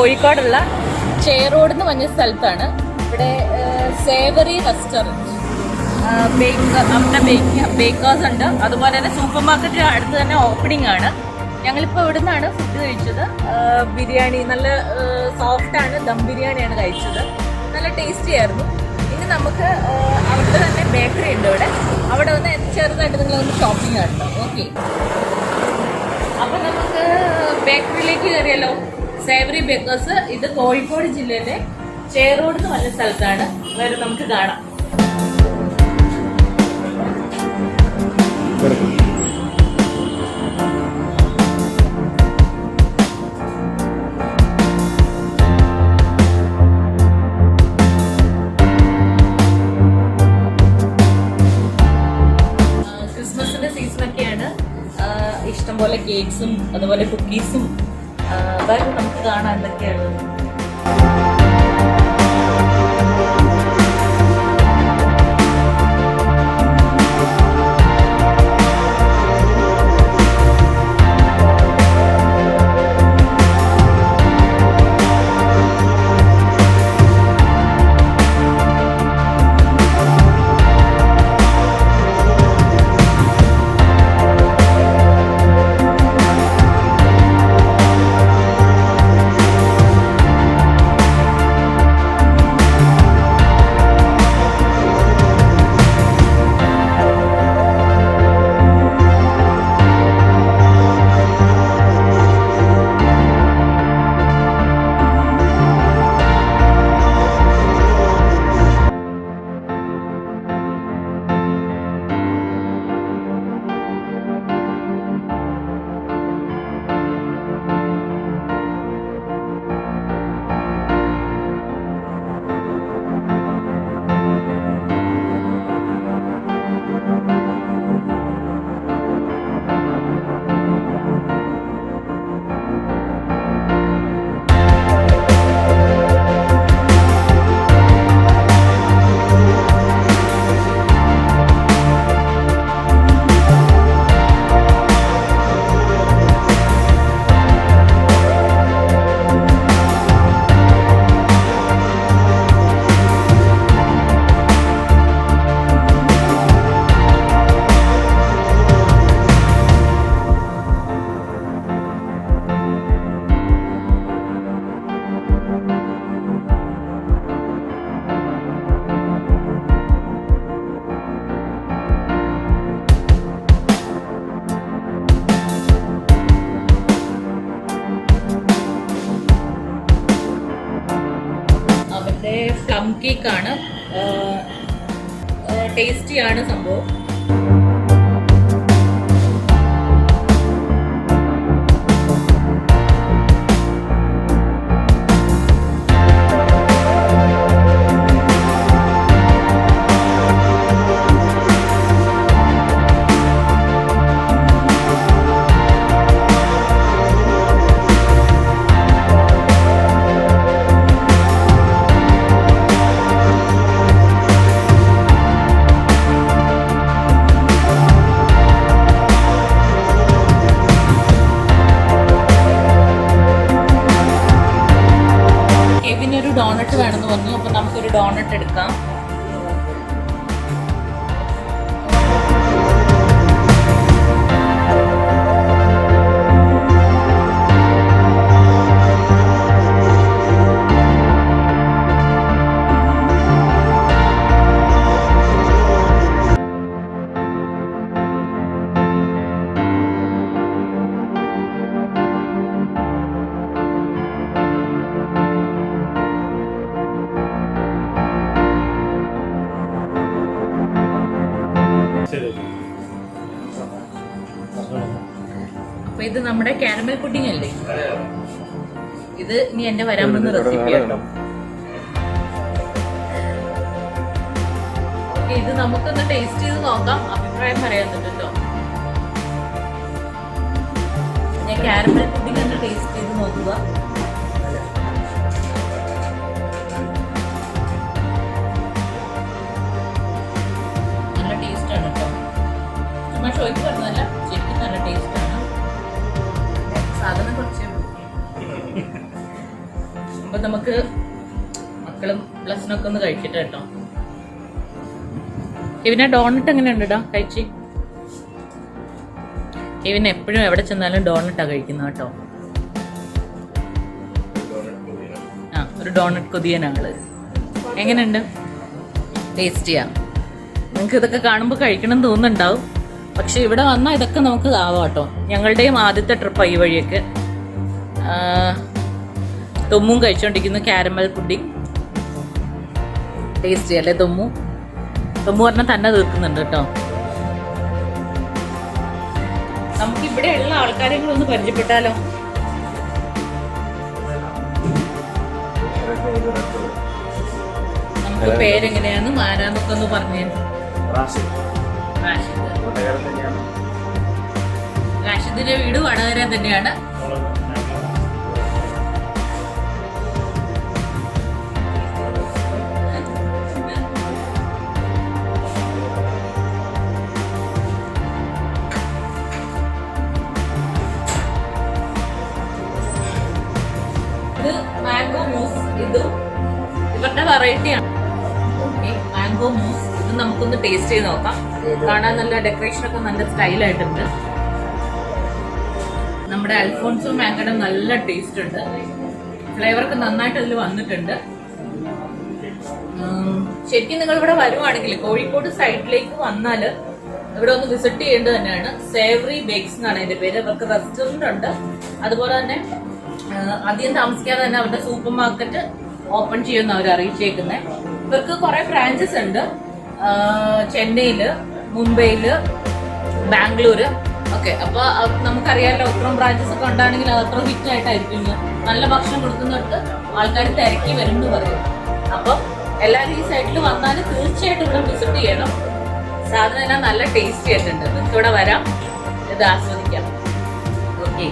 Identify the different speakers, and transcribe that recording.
Speaker 1: കോഴിക്കോടുള്ള ചേറോഡ് എന്ന് പറഞ്ഞ സ്ഥലത്താണ്. ഇവിടെ സേവറി റെസ്റ്റോറൻറ്റ്, ബേക്കേഴ്സ് ഉണ്ട്. അതുപോലെ തന്നെ സൂപ്പർ മാർക്കറ്റ് അടുത്ത് തന്നെ ഓപ്പണിംഗ് ആണ്. ഞങ്ങളിപ്പോൾ ഇവിടെ നിന്നാണ് ഫുഡ് കഴിച്ചത്. ബിരിയാണി നല്ല സോഫ്റ്റാണ്, ദം ബിരിയാണിയാണ് കഴിച്ചത്. നല്ല ടേസ്റ്റി ആയിരുന്നു. ഇനി നമുക്ക് അവിടുത്തെ തന്നെ ബേക്കറി ഉണ്ട് ഇവിടെ. അവിടെ വന്ന് ചെറുതായിട്ട് നിങ്ങളൊന്ന് ഷോപ്പിംഗ് ആണല്ലോ. ഓക്കെ, അപ്പം നമുക്ക് ബേക്കറിയിലേക്ക് കയറിയല്ലോ. Savoury baker's. ഇത് കോഴിക്കോട് ജില്ലയിലെ ചേറോഡ് എന്ന് പറഞ്ഞ സ്ഥലത്താണ്. വരെ നമുക്ക് കാണാം. ക്രിസ്മസിന്റെ സീസണൊക്കെയാണ്. ഇഷ്ടംപോലെ കേക്ക്സും അതുപോലെ കുക്കീസും അതായത് നമുക്ക് കാണാൻ എന്തൊക്കെയാണ്. പ്ലം കേക്കാണ്. ടേസ്റ്റിയാണ് സംഭവം. ഡോണറ്റ് വേണമെന്ന് പറഞ്ഞു. അപ്പോൾ നമുക്കൊരു ഡോണറ്റ് എടുക്കാം. അപ്പൊ ഇത് നമ്മുടെ കാരമൽ പുഡിംഗ് അല്ലേ? ഇത് ഇനി എന്റെ വരാൻ പോകുന്ന റെസിപ്പി കേട്ടോ. ഇത് നമുക്കൊന്ന് ടേസ്റ്റ് ചെയ്ത് നോക്കാം, അഭിപ്രായം പറയാൻ പറ്റുമല്ലോ. ഞാൻ കാരമൽ പുഡിംഗ് ഒന്ന് ടേസ്റ്റ് ചെയ്ത് നോക്കുക. നല്ല ടേസ്റ്റ് ആണ് കേട്ടോ. ചുമ്മാ ഷോയ്ക്ക് പറഞ്ഞതല്ല, ശരിക്കും നല്ല ടേസ്റ്റ് ആണ്. സാധനം കുറച്ചേ അപ്പൊ നമുക്ക് മക്കളും പ്ലസിനൊക്കെ ഒന്ന് കഴിക്കട്ടെ കേട്ടോ. ഇവനെ ഡോണറ്റ് എങ്ങനെയുണ്ട് കേട്ടോ കഴിച്ച്? ഇവന് എപ്പോഴും എവിടെ ചെന്നാലും ഡോണറ്റാ കഴിക്കുന്നത് കേട്ടോ. ആ, ഒരു ഡോണറ്റ് കൊതിയനാള്. എങ്ങനെയുണ്ട്? ടേസ്റ്റിയാ? നിങ്ങൾക്ക് ഇതൊക്കെ കാണുമ്പോൾ കഴിക്കണം തോന്നുന്നുണ്ടാവും, പക്ഷെ ഇവിടെ വന്നാൽ ഇതൊക്കെ നമുക്ക് ആവാം കേട്ടോ. ഞങ്ങളുടെയും ആദ്യത്തെ ട്രിപ്പാണ് ഈ വഴിയൊക്കെ. തൊമ്മും കഴിച്ചുകൊണ്ടിരിക്കുന്നു കാരമൽ പുഡിങ്. ടേസ്റ്റി അല്ലേ തൊമ്മു? തൊമ്മു പറഞ്ഞാൽ തന്നെ തീർക്കുന്നുണ്ട് കേട്ടോ. നമുക്ക് ഇവിടെ ഉള്ള ആൾക്കാരെ കൂടെ ഒന്ന് പരിചയപ്പെട്ടാലോ? നമുക്ക് പേരെങ്ങനെയാന്ന് ആരാന്നൊക്കെ ഒന്ന് പറഞ്ഞു. റാഷിദിന്റെ വീട് വടകര തന്നെയാണ്. ഇത് മാംഗോ മൂസ്, ഇതും ഇവരുടെ വെറൈറ്റിയാണ്. മാംഗോ മൂസ് ഇത് നമുക്കൊന്ന് ടേസ്റ്റ് ചെയ്ത് നോക്കാം. കാണാൻ നല്ല ഡെക്കറേഷൻ ഒക്കെ നല്ല സ്റ്റൈലായിട്ടുണ്ട്. നമ്മുടെ അൽഫോൺസോ മാംഗോയുടെ നല്ല ടേസ്റ്റ് ഉണ്ട്. ഫ്ലേവറൊക്കെ നന്നായിട്ട് അതിൽ വന്നിട്ടുണ്ട്. ശരിക്കും നിങ്ങൾ ഇവിടെ വരുവാണെങ്കിൽ കോഴിക്കോട് സൈഡിലേക്ക് വന്നാൽ ഇവിടെ ഒന്ന് വിസിറ്റ് ചെയ്യേണ്ടത് തന്നെയാണ്. സേവറി ബേക്സ് എന്നാണ് അതിന്റെ പേര്. അവർക്ക് റെസ്റ്റോറന്റ് ഉണ്ട്. അതുപോലെ തന്നെ അധികം താമസിക്കാതെ തന്നെ അവരുടെ സൂപ്പർ മാർക്കറ്റ് ഓപ്പൺ ചെയ്യുമെന്ന് അവർ അറിയിച്ചേക്കുന്നത്. ഇവർക്ക് കുറെ ബ്രാഞ്ചസ് ഉണ്ട്. ചെന്നൈയില്, മുംബൈയില്, ബാംഗ്ലൂര് ഒക്കെ. അപ്പൊ നമുക്കറിയാമല്ലോ, ഇത്രയും ബ്രാഞ്ചസ് ഒക്കെ ഉണ്ടാണെങ്കിൽ അത് അത്ര ഹിറ്റ് ആയിട്ടായിരിക്കും. നല്ല ഭക്ഷണം കൊടുക്കുന്നിടത്ത് ആൾക്കാർ തിരക്കി വരുമെന്ന് പറയും. അപ്പൊ എല്ലാവരും ഈ സൈഡിൽ വന്നാൽ തീർച്ചയായിട്ടും ഇവിടെ വിസിറ്റ് ചെയ്യണം. സാധനം എല്ലാം നല്ല ടേസ്റ്റി ആയിട്ടുണ്ട്. നിങ്ങൾക്ക് ഇവിടെ വരാം, ഇത് ആസ്വദിക്കാം. ഓക്കെ.